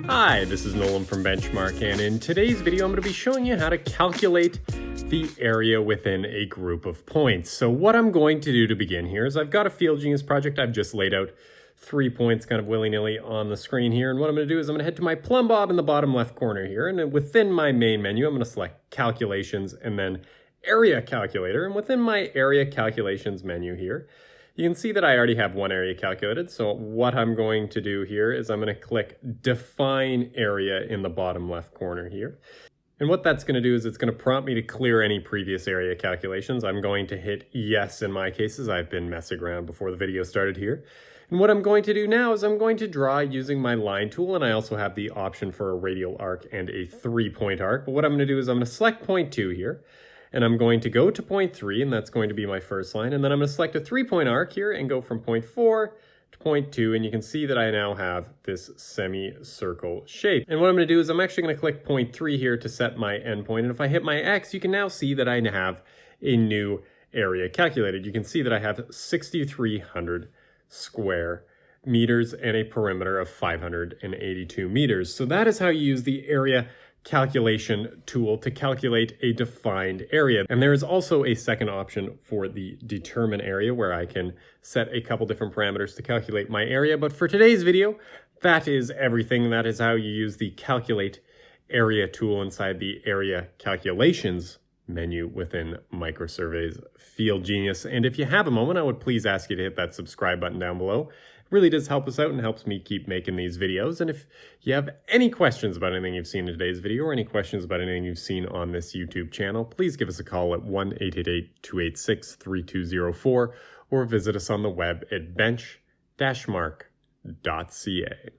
Hi, this is Nolan from Benchmark, and in today's video I'm going to be showing you how to calculate the area within a group of points. So what I'm going to do to begin here is I've got a FieldGenius project. I've just laid out 3 points kind of willy-nilly on the screen here, and what I'm going to do is I'm going to head to my plumb bob in the bottom left corner here, and then within my main menu I'm going to select Calculations and then Area Calculator, and within my Area Calculations menu here you can see that I already have one area calculated. So what I'm going to do here is I'm going to click Define Area in the bottom left corner here. And what that's going to do is it's going to prompt me to clear any previous area calculations. I'm going to hit yes in my cases. I've been messing around before the video started here. And what I'm going to do now is I'm going to draw using my line tool, and I also have the option for a radial arc and a 3-point arc. But what I'm going to do is I'm going to select point 2 here. And I'm going to go to point 3, and that's going to be my first line. And then I'm going to select a 3-point arc here and go from point 4 to point 2. And you can see that I now have this semicircle shape. And what I'm going to do is I'm actually going to click point 3 here to set my endpoint. And if I hit my X, you can now see that I have a new area calculated. You can see that I have 6,300 square meters and a perimeter of 582 meters. So that is how you use the area calculation tool to calculate a defined area. And there is also a second option for the determine area where I can set a couple different parameters to calculate my area. But for today's video, that is everything. That is how you use the calculate area tool inside the area calculations menu within MicroSurvey's FieldGenius. And if you have a moment, I would please ask you to hit that subscribe button down below. It really does help us out and helps me keep making these videos. And if you have any questions about anything you've seen in today's video or any questions about anything you've seen on this YouTube channel, please give us a call at 1-888-286-3204 or visit us on the web at bench-mark.ca.